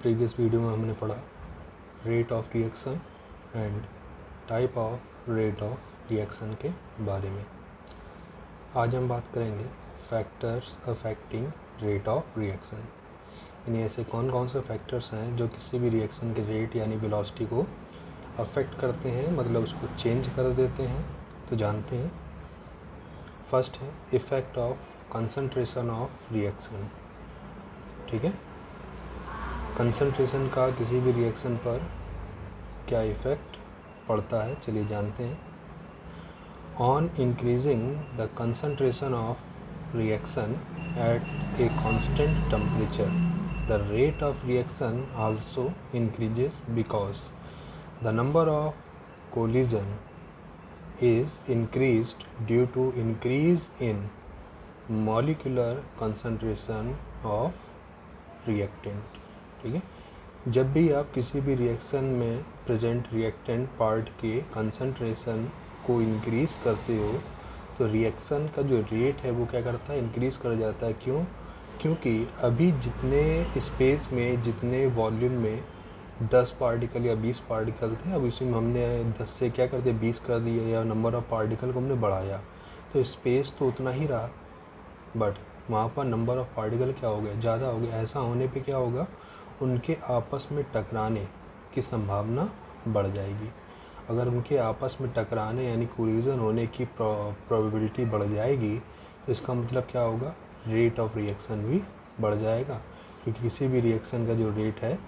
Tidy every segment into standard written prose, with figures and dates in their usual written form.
Previous video में हमने पढ़ा rate of reaction and type of rate of reaction के बारे में। आज हम बात करेंगे factors affecting rate of reaction, यानी ऐसे कौन कौन से फैक्टर्स हैं जो किसी भी रिएक्शन के रेट यानी वेलोसिटी को अफेक्ट करते हैं, मतलब उसको चेंज कर देते हैं। तो जानते हैं, फर्स्ट है effect of concentration of reaction. ठीक है, कंसंट्रेशन का किसी भी रिएक्शन पर क्या इफ़ेक्ट पड़ता है, चलिए जानते हैं। On increasing the concentration of reaction at a constant temperature the rate of reaction also increases because the number of collision is increased due to increase in molecular concentration of reactant। ठीक है, जब भी आप किसी भी reaction में present reactant part के concentration को इंक्रीज करते हो तो रिएक्शन का जो रेट है वो क्या करता है, इंक्रीज कर जाता है। क्यों? क्योंकि अभी जितने स्पेस में, जितने वॉल्यूम में 10 पार्टिकल या 20 पार्टिकल थे, अब इसी में हमने 10 से क्या कर दिया, 20 कर दिया, या नंबर ऑफ पार्टिकल को हमने बढ़ाया, तो स्पेस तो उतना ही रहा, बट वहाँ पर नंबर ऑफ पार्टिकल क्या हो गया, ज़्यादा हो गया। ऐसा होने पे क्या होगा, उनके आपस में टकराने की संभावना बढ़ जाएगी। अगर उनके आपस में टकराने यानी कोलिजन होने की प्रोबेबिलिटी बढ़ जाएगी तो इसका मतलब क्या होगा, रेट ऑफ रिएक्शन भी बढ़ जाएगा। क्योंकि किसी भी रिएक्शन का जो रेट है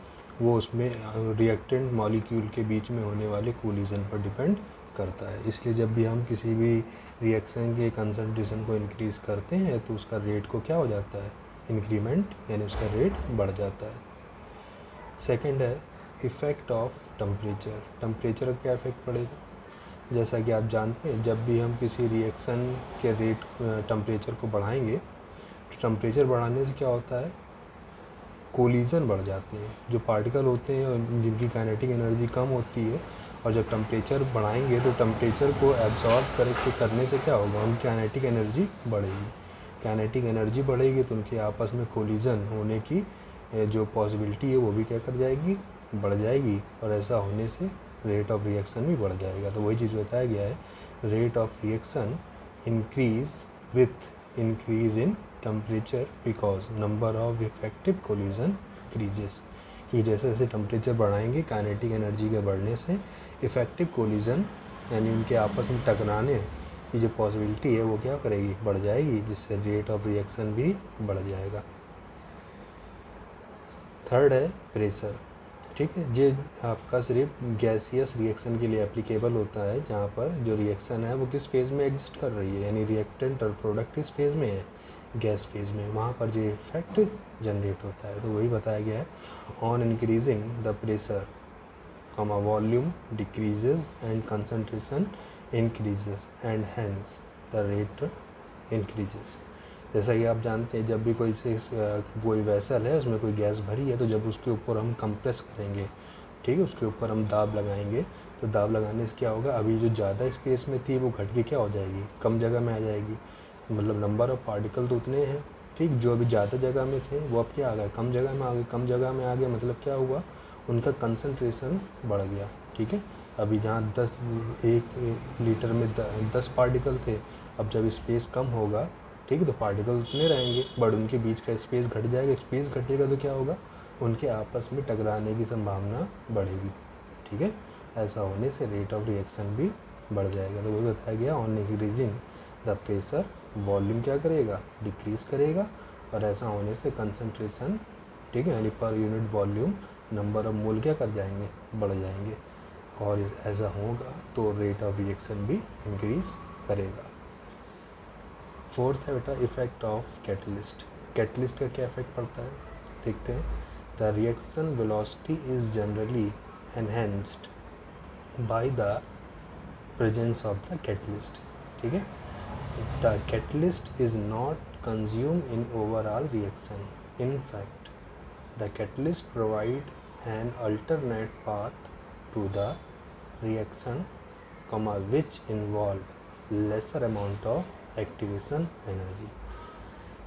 वो उसमें रिएक्टेंट मॉलिक्यूल के बीच में होने वाले कोलिजन पर डिपेंड करता है। इसलिए जब भी हम किसी भी रिएक्शन के कंसंट्रेशन को इंक्रीज़ करते हैं तो उसका रेट को क्या हो जाता है, इंक्रीमेंट, यानी उसका रेट बढ़ जाता है। सेकंड है इफ़ेक्ट ऑफ टेम्परेचर। टेम्परेचर का क्या इफेक्ट पड़ेगा, जैसा कि आप जानते हैं जब भी हम किसी रिएक्शन के रेट टेम्परेचर को बढ़ाएंगे तो टेम्परेचर बढ़ाने से क्या होता है, कोलिजन बढ़ जाते हैं। जो पार्टिकल होते हैं जिनकी काइनेटिक एनर्जी कम होती है, और जब टेम्परेचर बढ़ाएंगे तो टेम्परेचर को एब्जॉर्ब करने से क्या होगा, उनकी काइनेटिक एनर्जी बढ़ेगी। काइनेटिक एनर्जी बढ़ेगी तो उनके आपस में कोलिजन होने की जो पॉसिबिलिटी है वो भी क्या कर जाएगी, बढ़ जाएगी, और ऐसा होने से रेट ऑफ रिएक्शन भी बढ़ जाएगा। तो वही चीज़ बताया गया है, rate of reaction increase with increase in temperature because number of effective collision increases. कि जैसे जैसे टेम्परेचर बढ़ाएंगे काइनेटिक एनर्जी के बढ़ने से इफेक्टिव कोलिजन यानी उनके आपस में टकराने की जो पॉसिबिलिटी है वो क्या करेगी, बढ़ जाएगी, जिससे रेट ऑफ रिएक्शन भी बढ़ जाएगा। थर्ड है प्रेशर। ठीक है, ये आपका सिर्फ गैसियस रिएक्शन के लिए एप्लीकेबल होता है, जहाँ पर जो रिएक्शन है वो किस फेज़ में एग्जिस्ट कर रही है, यानी रिएक्टेंट और प्रोडक्ट किस फेज़ में है, गैस फेज़ में, वहाँ पर जो इफेक्ट जनरेट होता है। तो वही बताया गया है, on increasing the pressure volume decreases and concentration increases and hence the rate increases. जैसा कि आप जानते हैं जब भी कोई वेसल है उसमें कोई गैस भरी है, तो जब उसके ऊपर हम कंप्रेस करेंगे, ठीक है, उसके ऊपर हम दाब लगाएंगे, तो दाब लगाने से क्या होगा, अभी जो ज़्यादा स्पेस में थी वो घट के क्या हो जाएगी, कम जगह में आ जाएगी। मतलब नंबर ऑफ पार्टिकल तो उतने हैं, ठीक, जो अभी ज़्यादा जगह में थे वो अब क्या आ गए, कम जगह में आ गए। कम जगह में आ गए मतलब क्या हुआ, उनका कंसंट्रेशन बढ़ गया। ठीक है, अभी जहाँ 1 लीटर में 10 पार्टिकल थे, अब जब स्पेस कम होगा, ठीक है, तो पार्टिकल उतने रहेंगे, बट उनके बीच का स्पेस घट जाएगा। स्पेस घटेगा तो क्या होगा, उनके आपस में टकराने की संभावना बढ़ेगी। ठीक है, ऐसा होने से रेट ऑफ रिएक्शन भी बढ़ जाएगा। तो वही बताया गया, on increasing the pressure volume क्या करेगा, डिक्रीज करेगा, और ऐसा होने से कंसंट्रेशन, ठीक है, यानी per unit volume number of mole क्या कर जाएंगे, बढ़ जाएंगे, और ऐसा होगा तो रेट ऑफ रिएक्शन भी इंक्रीज करेगा। फोर्थ है बेटा इफेक्ट ऑफ कैटलिस्ट। कैटलिस्ट का क्या इफेक्ट पड़ता है, देखते हैं। The reaction velocity is generally enhanced by the presence of the catalyst. ठीक है, the catalyst is not consume in overall reaction. In fact the catalyst provide an alternate path to the reaction which involve lesser amount of activation energy.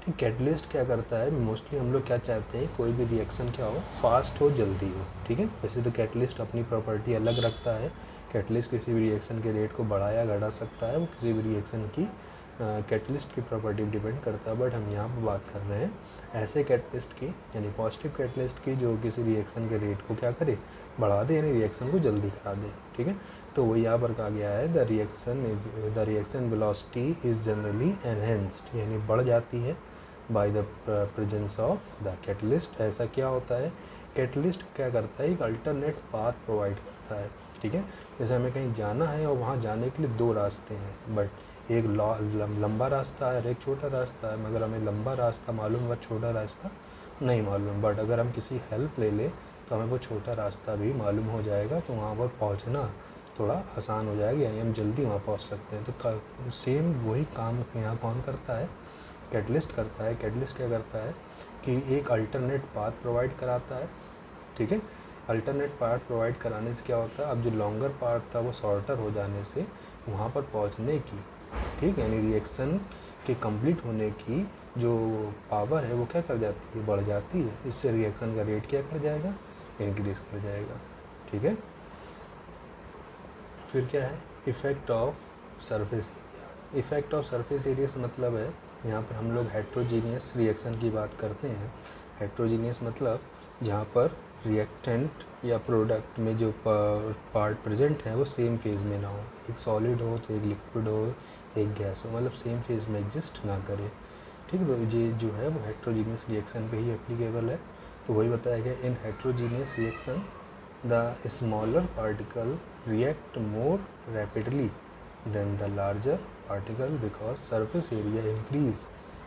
कि catalyst क्या करता है, mostly हम लोग क्या चाहते हैं, कोई भी रिएक्शन क्या हो, फास्ट हो, जल्दी हो, ठीक है। वैसे तो कैटलिस्ट अपनी प्रॉपर्टी अलग रखता है, कैटलिस्ट किसी भी रिएक्शन के रेट को बढ़ा या घटा सकता है, वो किसी भी रिएक्शन की कैटलिस्ट की प्रॉपर्टी डिपेंड करता है। बट हम यहाँ पर बात कर रहे हैं ऐसे कैटलिस्ट की, यानी पॉजिटिव कैटलिस्ट की, जो किसी रिएक्शन के रेट को क्या करे, बढ़ा दे, यानी रिएक्शन को जल्दी करा दे, ठीक है। तो वो यहाँ पर कहा गया है the reaction velocity is generally enhanced, यानी बढ़ जाती है bye the presence of the catalyst. ऐसा क्या होता है, कैटलिस्ट क्या करता है, एक अल्टरनेट पाथ प्रोवाइड करता है, ठीक है। जैसे हमें कहीं जाना है और वहाँ जाने के लिए दो रास्ते हैं, बट एक लंबा रास्ता है और एक छोटा रास्ता है, मगर हमें लंबा रास्ता मालूम है, छोटा रास्ता नहीं मालूम। बट अगर हम किसी हेल्प ले ले तो हमें वो छोटा रास्ता भी मालूम हो जाएगा, तो वहाँ पर पहुँचना थोड़ा आसान हो जाएगा, यानी हम जल्दी वहाँ पहुँच सकते हैं। तो सेम वही काम यहाँ कौन करता है, कैटलिस्ट करता है। कैटलिस्ट क्या करता है कि एक अल्टरनेट पाथ प्रोवाइड कराता है, ठीक है। अल्टरनेट पाथ प्रोवाइड कराने से क्या होता है, अब जो लॉन्गर पाथ था वो शॉर्टर हो जाने से वहाँ पर पहुँचने की, ठीक, यानी रिएक्शन के कंप्लीट होने की जो पावर है वो क्या कर जाती है, बढ़ जाती है। इससे रिएक्शन का रेट क्या कर जाएगा, इंक्रीज कर जाएगा, ठीक है। फिर क्या है, effect of surface area. Effect of surface area से मतलब है, यहाँ पर हम लोग हेट्रोजीनियस रिएक्शन की बात करते हैं। हेट्रोजीनियस मतलब जहाँ पर रिएक्टेंट या प्रोडक्ट में जो पार्ट प्रेजेंट है वो सेम फेज में ना हो, एक सॉलिड हो तो एक लिक्विड हो, एक गैस हो, मतलब सेम फेज में एग्जिस्ट ना करे, ठीक है। तो ये जो है वो हेट्रोजीनियस रिएक्शन पे ही एप्लीकेबल है। तो वही बताया गया, in heterogeneous reaction the smaller particle react more rapidly than the larger particle because surface area increase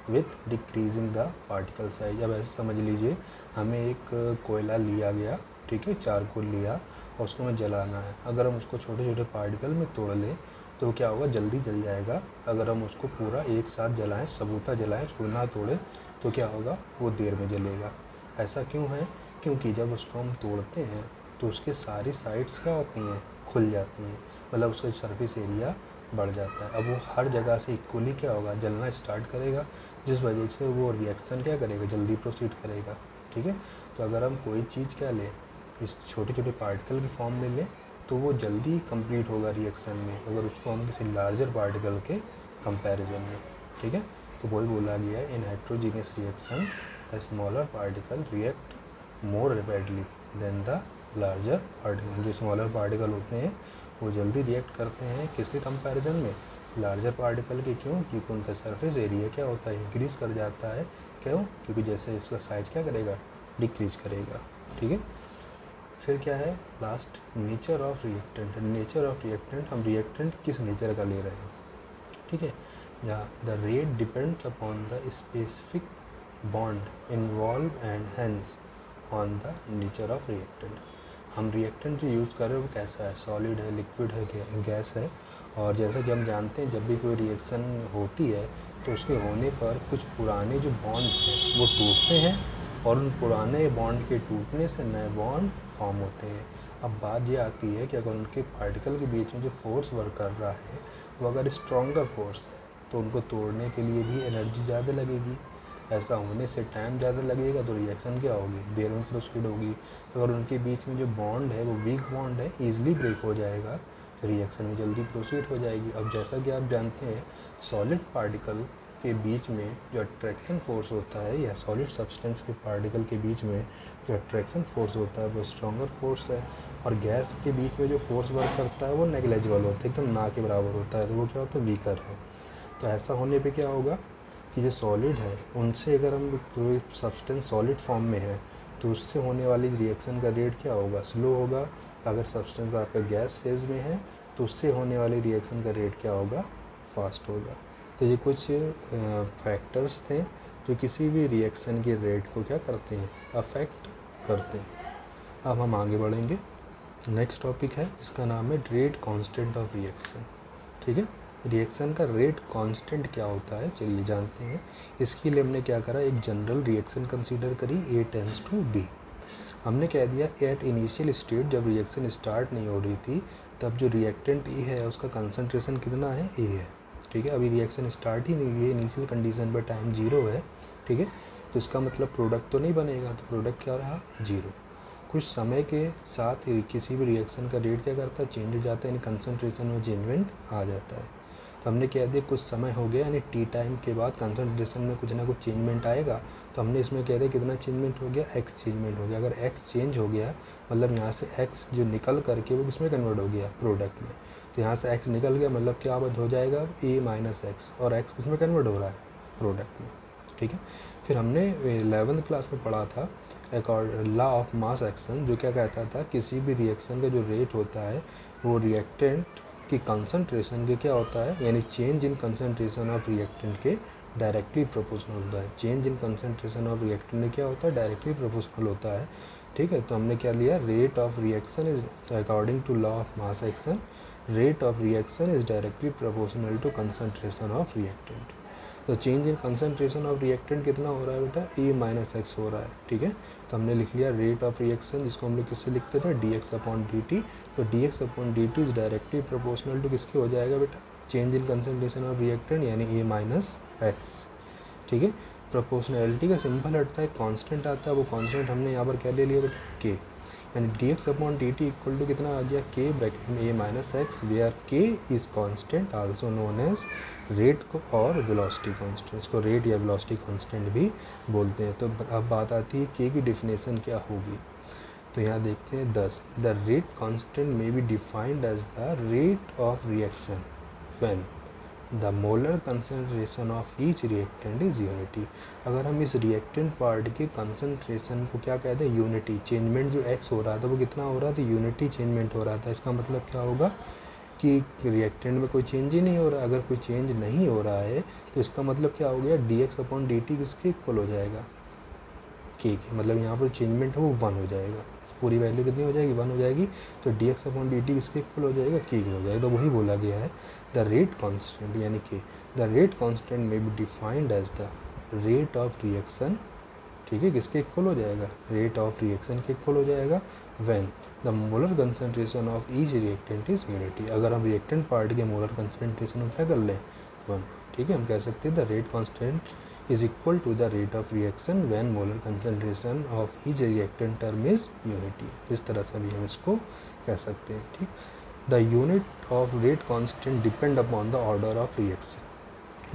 with decreasing the particle size। अब ऐसे समझ लीजिए, हमें एक कोयला लिया गया, ठीक है, चारकोल लिया और उसको हमें जलाना है। अगर हम उसको छोटे छोटे पार्टिकल में तोड़ लें तो क्या होगा, जल्दी जल जाएगा। अगर हम उसको पूरा एक साथ जलाएं, सबूता जलाएं, उसको ना तोड़ें, तो क्या होगा, वो देर में जलेगा। ऐसा क्यों है, क्योंकि जब उसको हम तोड़ते हैं तो उसके सारी साइड्स क्या होती हैं, खुल जाती हैं, मतलब उसका सरफेस एरिया बढ़ जाता है। अब वो हर जगह से इक्वली क्या होगा, जलना स्टार्ट करेगा, जिस वजह से वो रिएक्शन क्या करेगा, जल्दी प्रोसीड करेगा, ठीक है। तो अगर हम कोई चीज़ क्या लें, इस छोटे छोटे पार्टिकल की फॉर्म में लें तो वो जल्दी कंप्लीट होगा रिएक्शन में, अगर उसको हम किसी लार्जर पार्टिकल के कंपैरिजन में, ठीक है। तो वही बोला गया है, in heterogeneous reaction the smaller particle react more rapidly than the larger particle. जो स्मॉलर पार्टिकल होते हैं वो जल्दी रिएक्ट करते हैं किसके कंपैरिजन में, लार्जर पार्टिकल के। क्यों, क्योंकि उनका सरफेस एरिया क्या होता है, इंक्रीज कर जाता है। क्यों, क्योंकि जैसे इसका साइज क्या करेगा, डिक्रीज करेगा, ठीक है। फिर क्या है last, nature of reactant. Nature of reactant, हम रिएक्टेंट किस नेचर का ले रहे हैं, ठीक है। जहाँ the rate depends upon the specific bond involve and hence on the nature of reactant. हम रिएक्टेंट जो यूज़ कर रहे हैं वो कैसा है, सॉलिड है, लिक्विड है, गैस है। और जैसा कि हम जानते हैं जब भी कोई रिएक्शन होती है तो उसके होने पर कुछ पुराने जो बॉन्ड हैं वो टूटते हैं, और उन पुराने बॉन्ड के टूटने से नए बॉन्ड फॉर्म होते हैं। अब बात ये आती है कि अगर उनके पार्टिकल के बीच में जो फोर्स वर्क कर रहा है वो अगर स्ट्रॉन्गर फोर्स है तो उनको तोड़ने के लिए भी एनर्जी ज़्यादा लगेगी। ऐसा होने से टाइम ज़्यादा लगेगा तो रिएक्शन क्या होगी, देर में प्रोसीड होगी। अगर उनके बीच में जो बॉन्ड है वो वीक बॉन्ड है, ईजिली ब्रेक हो जाएगा, तो रिएक्शन में जल्दी प्रोसीड हो जाएगी। अब जैसा कि आप जानते हैं सॉलिड पार्टिकल के बीच में जो अट्रैक्शन फोर्स होता है, या सॉलिड सब्सटेंस के पार्टिकल के बीच में जो अट्रैक्शन फोर्स होता है वो स्ट्रॉन्गर फोर्स है, और गैस के बीच में जो फोर्स वर्क करता है वो नेग्लेजिबल होता है, एकदम ना के बराबर होता है, तो वो क्या होता है, वीकर है। तो ऐसा होने पे क्या होगा कि जो सॉलिड है उनसे अगर हम कोई सब्सटेंस सॉलिड फॉर्म में है तो उससे होने वाली रिएक्शन का रेट क्या होगा, स्लो होगा। अगर सब्सटेंस आपका गैस फेज में है तो उससे होने वाली रिएक्शन का रेट क्या होगा, फास्ट होगा। तो ये कुछ फैक्टर्स थे जो किसी भी रिएक्शन के रेट को क्या करते हैं, अफेक्ट करते हैं। अब हम आगे बढ़ेंगे, नेक्स्ट टॉपिक है जिसका नाम है रेट कांस्टेंट ऑफ रिएक्शन, ठीक है। रिएक्शन का रेट कांस्टेंट क्या होता है, चलिए जानते हैं। इसके लिए हमने क्या करा, एक जनरल रिएक्शन कंसीडर करी, A टेंड्स टू B। हमने कह दिया एट इनिशियल स्टेट, जब रिएक्शन स्टार्ट नहीं हो रही थी तब जो रिएक्टेंट E है उसका कंसंट्रेशन कितना है, A है, ठीक है। अभी रिएक्शन स्टार्ट ही नहीं हुई है, इनिशियल कंडीशन पर टाइम 0 है, ठीक है। तो इसका मतलब प्रोडक्ट तो नहीं बनेगा, तो प्रोडक्ट क्या रहा, 0। कुछ समय के साथ ही किसी भी रिएक्शन का रेट क्या करता है, चेंज हो जाता है, यानी कंसंट्रेशन में चेंजमेंट आ जाता है। तो हमने कह दिया कुछ समय हो गया, यानी टी टाइम के बाद कंसंट्रेशन में कुछ ना कुछ चेंजमेंट आएगा। तो हमने इसमें कह दिया कितना चेंजमेंट हो गया, एक्स चेंजमेंट हो गया। अगर एक्स चेंज हो गया मतलब यहाँ से एक्स जो निकल करके वो किसमें कन्वर्ट हो गया, प्रोडक्ट में। तो यहाँ से एक्स निकल गया मतलब क्या हो जाएगा, ए माइनस एक्स, और एक्स किसमें कन्वर्ट हो रहा है, प्रोडक्ट में। ठीक है। फिर हमने 11th क्लास में पढ़ा था लॉ ऑफ मास एक्शन, जो क्या कहता था, किसी भी रिएक्शन का जो रेट होता है वो रिएक्टेंट की कंसंट्रेशन के क्या होता है, यानी change in concentration of reactant के डायरेक्टली प्रोपोर्शनल होता है। Change in concentration of reactant में क्या होता है, डायरेक्टली प्रोपोर्शनल होता है। ठीक है। तो हमने क्या लिया, rate of reaction is according to law of mass action, rate of reaction is directly proportional to concentration of reactant. तो change in concentration of reactant कितना हो रहा है बेटा, ए माइनस एक्स हो रहा है। ठीक है। तो हमने लिख लिया रेट ऑफ रिएक्शन, जिसको हम लोग किससे लिखते थे, D x upon D T. तो D x upon D T is directly proportional to किसके हो जाएगा बेटा, change in concentration of reactant, यानी ए माइनस एक्स। ठीक है। प्रोपोर्शनैलिटी का सिंपल हटता है, कांस्टेंट आता है, वो कांस्टेंट हमने यहाँ पर क्या ले लिया बेटा, के, यानी d x upon D t equal to कितना आ गया, के ब्रैकेट में a minus x, where k is constant also known as rate को और वेलोसिटी कांस्टेंट, इसको रेट या वेलोसिटी कांस्टेंट भी बोलते हैं। तो अब बात आती है के की डिफिनेशन क्या होगी। तो यहाँ देखते हैं 10, the rate constant may be defined as the rate of reaction when the molar concentration of each reactant is unity. अगर हम इस रिएक्टेंट पार्ट के कंसंट्रेशन को क्या कहते हैं, यूनिटी, चेंजमेंट जो एक्स हो रहा था वो कितना हो रहा था, यूनिटी चेंजमेंट हो रहा था। इसका मतलब क्या होगा कि रिएक्टेंट में कोई चेंज ही नहीं हो रहा। अगर कोई चेंज नहीं हो रहा है तो इसका मतलब क्या हो गया, D x upon D T किसके इक्वल हो जाएगा, के, मतलब यहाँ पर चेंजमेंट है वो 1 हो जाएगा। पूरी वैल्यू कितनी हो जाएगी, 1 हो जाएगी। तो D x upon D T किसके इक्वल हो जाएगा, के हो जाएगा। तो वही बोला गया है द रेट कांस्टेंट, यानी कि the rate constant may be defined as the rate of reaction. ठीक है। किसके इक्वल हो जाएगा, रेट ऑफ रिएक्शन के इक्वल हो जाएगा when the molar concentration of each reactant is unity. अगर हम रिएक्टेंट पार्ट के मोलर कंसंट्रेशन को क्या कर लें, 1। ठीक है। हम कह सकते हैं the rate constant is equal to the rate of reaction when molar concentration of each reactant term is unity. इस तरह से भी हम इसको कह सकते हैं। ठीक। The unit of rate constant depend upon the order of reaction.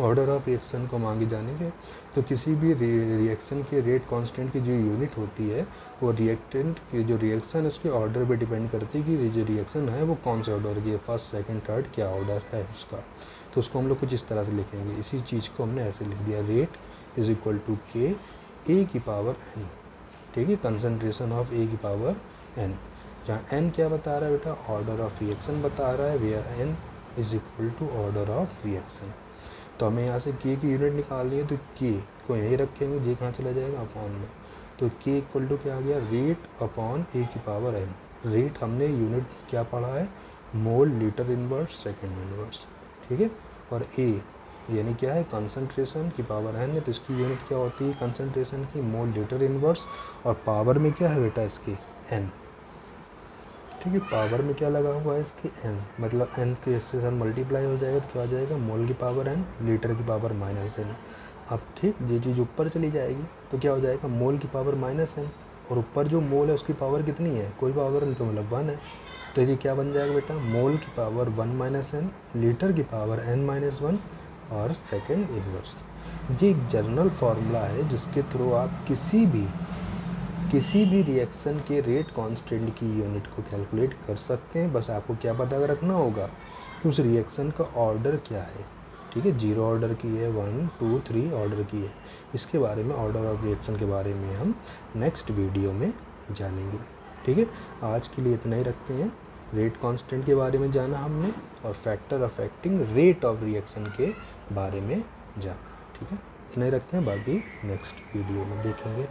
Order of reaction को हम आगे जानेंगे। तो किसी भी रिएक्शन के रेट कांस्टेंट की जो यूनिट होती है वो रिएक्टेंट की जो रिएक्शन है उसके ऑर्डर पे डिपेंड करती है कि जो रिएक्शन है वो कौन से ऑर्डर की है, फर्स्ट सेकंड थर्ड क्या ऑर्डर है उसका। तो उसको हम लोग कुछ इस तरह से लिखेंगे। इसी चीज़ को हमने ऐसे लिख दिया, रेट इज इक्वल टू के ए की पावर एन। ठीक है। कंसंट्रेशन ऑफ ए की पावर एन, जहाँ एन क्या बता रहा है बेटा, ऑर्डर ऑफ रिएक्शन बता रहा है, where n is equal to order of reaction. तो हमें यहाँ से के की यूनिट निकालनी है, तो के को यहीं रखेंगे, जे कहाँ चला जाएगा, अपॉन में। तो के इक्वल टू क्या आ गया, रेट अपॉन ए की पावर एन। रेट हमने यूनिट क्या पढ़ा है, mole litre inverse second inverse. ठीक है। और ए यानी क्या है, कंसंट्रेशन की पावर एन है, तो इसकी यूनिट क्या होती है, कंसंट्रेशन की, मोल लीटर इनवर्स, और पावर में क्या है बेटा इसकी, एन। ठीक है। पावर में क्या लगा हुआ है इसकी, एन, मतलब एन के इससे सर मल्टीप्लाई हो जाएगा तो क्या हो जाएगा, मोल की पावर एन, लीटर की पावर माइनस एन। अब ठीक ये चीज़ ऊपर चली जाएगी तो क्या हो जाएगा, मोल की पावर माइनस एन, और ऊपर जो मोल है उसकी पावर कितनी है, कोई पावर नहीं, तो मतलब 1 है। तो ये क्या बन जाएगा बेटा, मोल की पावर 1 माइनस एन, लीटर की पावर एन माइनस 1, और सेकेंड इनवर्स। ये एक जनरल फार्मूला है जिसके थ्रू आप किसी भी रिएक्शन के रेट कांस्टेंट की यूनिट को कैलकुलेट कर सकते हैं। बस आपको क्या पता रखना होगा कि उस रिएक्शन का ऑर्डर क्या है। ठीक है। 0 ऑर्डर की है, 1 2 3 ऑर्डर की है। इसके बारे में, ऑर्डर ऑफ रिएक्शन के बारे में हम नेक्स्ट वीडियो में जानेंगे। ठीक है। आज के लिए इतना ही रखते हैं। रेट कांस्टेंट के बारे में जाना हमने, और factor affecting rate of reaction के बारे में जाना। ठीक है। इतना ही रखते हैं, बाकी नेक्स्ट वीडियो में देखेंगे।